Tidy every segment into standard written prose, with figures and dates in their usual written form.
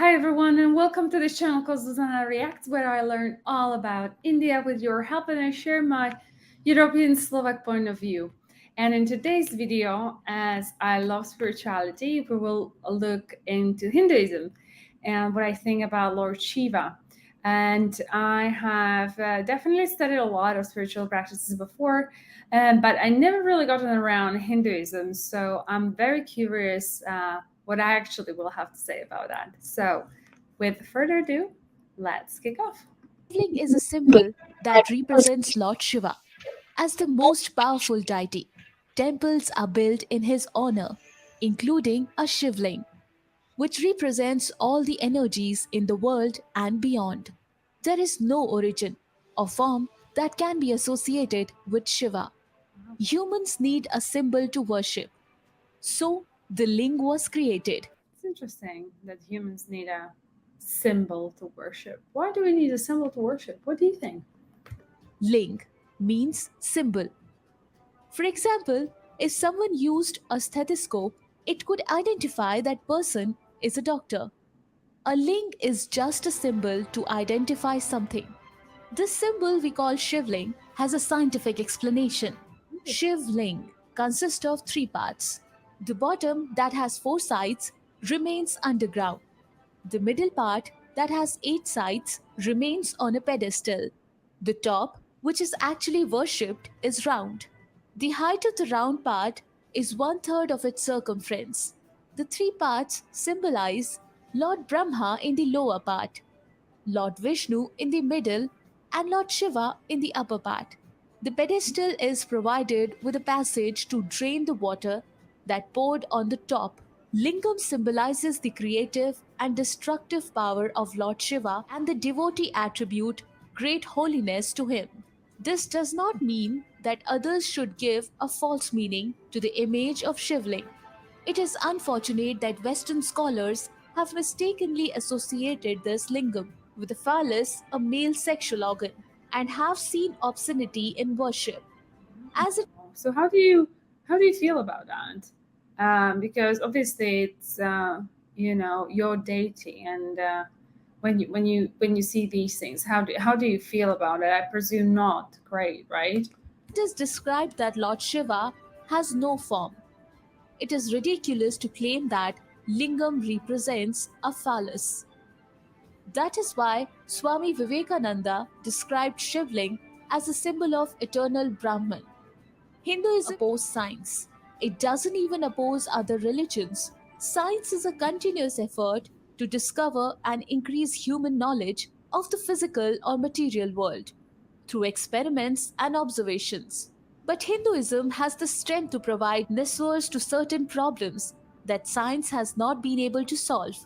Hi everyone, and welcome to this channel called Zuzanareacts, where I learn all about India with your help, and I share my European Slovak point of view. And in today's video, as I love spirituality, we will look into Hinduism and what I think about Lord Shiva. And I have definitely studied a lot of spiritual practices before, but I never really gotten around Hinduism. So I'm very curious what I actually will have to say about that. So, with further ado, let's kick off. Shivling is a symbol that represents Lord Shiva as the most powerful deity. Temples are built in his honor, including a shivling, which represents all the energies in the world and beyond. There is no origin or form that can be associated with Shiva. Humans need a symbol to worship, so the ling was created. It's interesting that humans need a symbol to worship. Why do we need a symbol to worship? What do you think? Ling means symbol. For example, if someone used a stethoscope, it could identify that person is a doctor. A ling is just a symbol to identify something. This symbol we call shivling has a scientific explanation. Shivling consists of three parts. The bottom, that has four sides, remains underground. The middle part, that has eight sides, remains on a pedestal. The top, which is actually worshipped, is round. The height of the round part is one third of its circumference. The three parts symbolize Lord Brahma in the lower part, Lord Vishnu in the middle, and Lord Shiva in the upper part. The pedestal is provided with a passage to drain the water that poured on the top. Lingam symbolizes the creative and destructive power of Lord Shiva and the devotee attribute great holiness to him. This does not mean that others should give a false meaning to the image of Shivling. It is unfortunate that Western scholars have mistakenly associated this lingam with a phallus, a male sexual organ, and have seen obscenity in worship. As it So, how do you feel about that? Because obviously it's your deity, and when you see these things, how do you feel about it? I presume not great, right? is described that Lord Shiva has no form, it is ridiculous to claim that lingam represents a phallus. That is why Swami Vivekananda described Shivling as a symbol of eternal Brahman. Hinduism opposes science. It doesn't even oppose other religions. Science is a continuous effort to discover and increase human knowledge of the physical or material world through experiments and observations. But Hinduism has the strength to provide answers to certain problems that science has not been able to solve.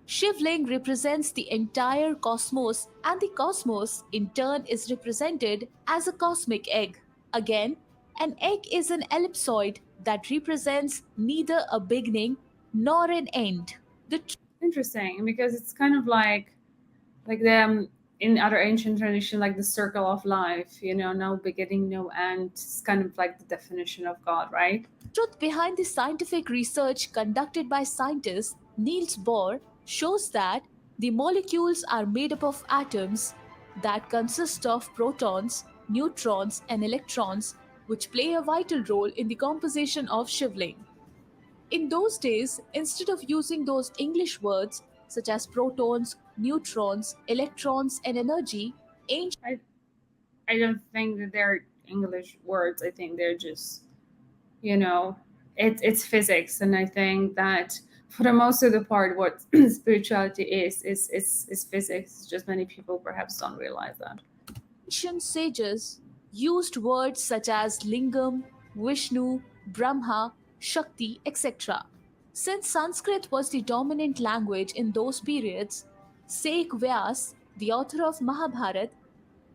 Shivling represents the entire cosmos, and the cosmos, in turn, is represented as a cosmic egg. Again, an egg is an ellipsoid that represents neither a beginning nor an end. The Interesting, because it's kind of like the in other ancient tradition, like the circle of life. No beginning, no end. It's kind of like the definition of God, right? truth behind the scientific research conducted by scientist Niels Bohr shows that the molecules are made up of atoms that consist of protons, neutrons, and electrons, which play a vital role in the composition of shivling. In those days, instead of using those English words such as protons, neutrons, electrons, and energy, ancient I don't think that they're English words. I think they're just, you know, it's physics, and I think that for the most of the part, what spirituality is physics. Just many people perhaps don't realize that. sages used words such as lingam, Vishnu, Brahma, Shakti, etc. Since Sanskrit was the dominant language in those periods, Sheikh Vyas, the author of Mahabharata,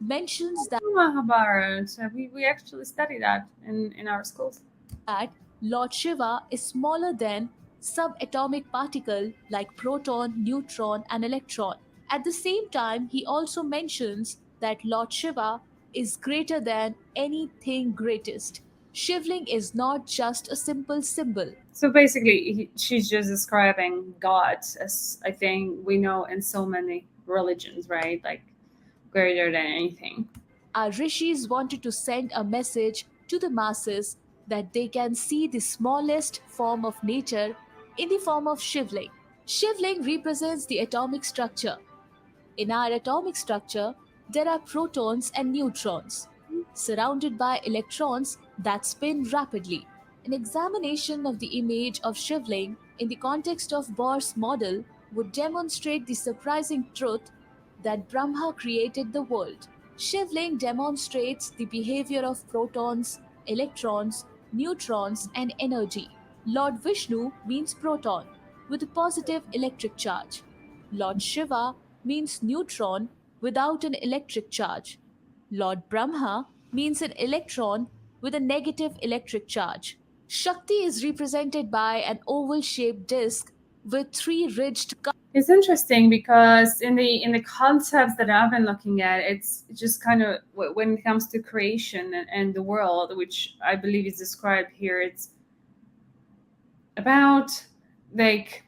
mentions Mahabharata. We actually study that in our schools. that Lord Shiva is smaller than subatomic particle like proton, neutron, and electron. At the same time, he also mentions that Lord Shiva is greater than anything greatest. Shivling is not just a simple symbol. So basically, she's just describing God as I think we know in so many religions, right? Like greater than anything. Our rishis wanted to send a message to the masses that they can see the smallest form of nature in the form of shivling. Shivling represents the atomic structure. In our atomic structure, there are protons and neutrons, surrounded by electrons that spin rapidly. An examination of the image of shivling in the context of Bohr's model would demonstrate the surprising truth that Brahma created the world. Shivling demonstrates the behavior of protons, electrons, neutrons, and energy. Lord Vishnu means proton with a positive electric charge. Lord Shiva means neutron without an electric charge. Lord Brahma means an electron with a negative electric charge. Shakti is represented by an oval shaped disk with three ridged. It's interesting because in the concepts that I've been looking at, it's just kind of when it comes to creation and the world, which I believe is described here, it's about like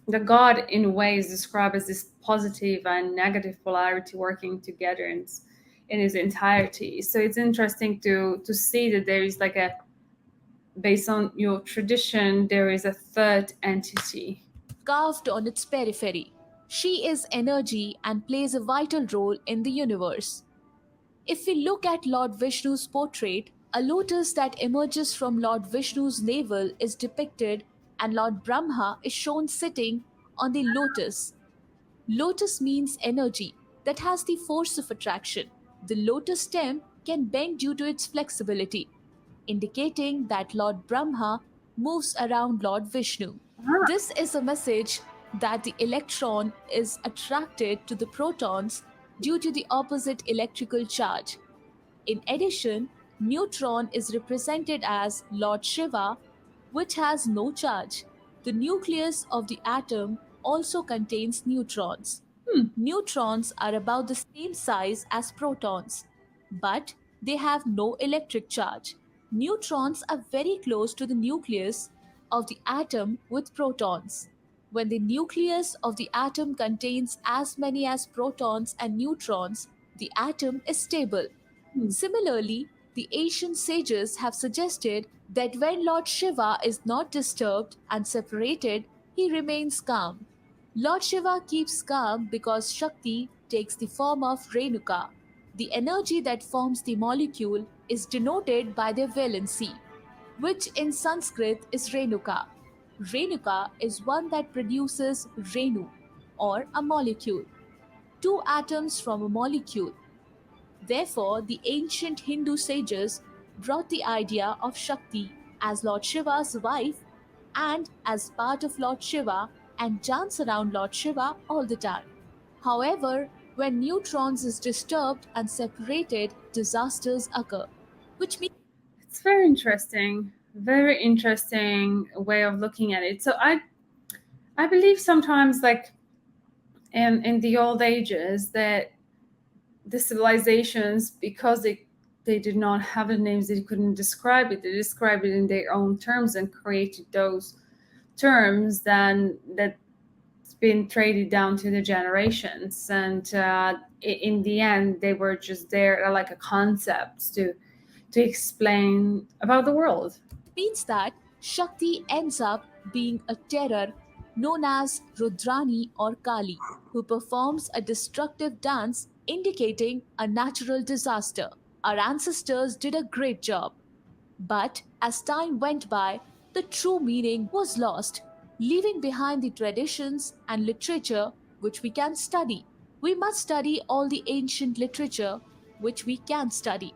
the God in a way is described as this positive and negative polarity working together in its entirety. So it's interesting to see that there is like a based on your tradition, there is a third entity. Carved on its periphery. She is energy and plays a vital role in the universe. If we look at Lord Vishnu's portrait, a lotus that emerges from Lord Vishnu's navel is depicted, and Lord Brahma is shown sitting on the lotus. Lotus means energy that has the force of attraction. The lotus stem can bend due to its flexibility, indicating that Lord Brahma moves around Lord Vishnu. Ah, This is a message that the electron is attracted to the protons due to the opposite electrical charge. In addition, neutron is represented as Lord Shiva, which has no charge. The nucleus of the atom also contains neutrons. hmm. Neutrons are about the same size as protons, but they have no electric charge. Neutrons are very close to the nucleus of the atom with protons. When the nucleus of the atom contains as many as protons and neutrons, the atom is stable. Hmm. Similarly, the ancient sages have suggested that when Lord Shiva is not disturbed and separated, he remains calm. Lord Shiva keeps calm because Shakti takes the form of Renuka. The energy that forms the molecule is denoted by their valency, which in Sanskrit is Renuka. Renuka is one that produces Renu, or a molecule, two atoms from a molecule. Therefore, the ancient Hindu sages brought the idea of Shakti as Lord Shiva's wife and as part of Lord Shiva and dance around Lord Shiva all the time. However, when neutrons is disturbed and separated, disasters occur, which means It's very interesting way of looking at it. So I believe sometimes like in the old ages that the civilizations because they did not have the names, they couldn't describe it, they described it in their own terms and created those terms then that's been traded down to the generations, and in the end they were just there like a concept to explain about the world. means that Shakti ends up being a terror known as Rudrani or Kali, who performs a destructive dance indicating a natural disaster. Our ancestors did a great job, but as time went by, the true meaning was lost, leaving behind the traditions and literature which we can study. We must study all the ancient literature which we can study.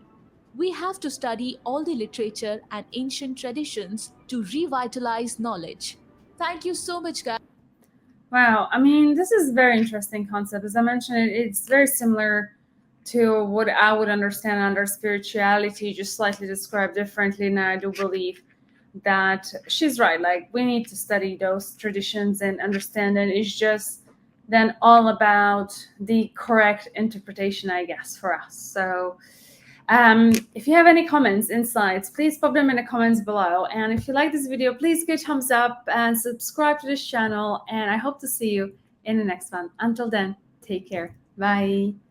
We have to study all the literature and ancient traditions to revitalize knowledge. Thank you so much, guys. Wow, I mean, this is a very interesting concept. As I mentioned, it's very similar to what I would understand under spirituality, just slightly described differently. And I do believe that she's right. Like, we need to study those traditions and understand it. It's just then all about the correct interpretation, I guess, for us. So, If you have any comments, insights, please pop them in the comments below. And if you like this video, please give a thumbs up and subscribe to this channel. And I hope to see you in the next one. Until then, take care. Bye.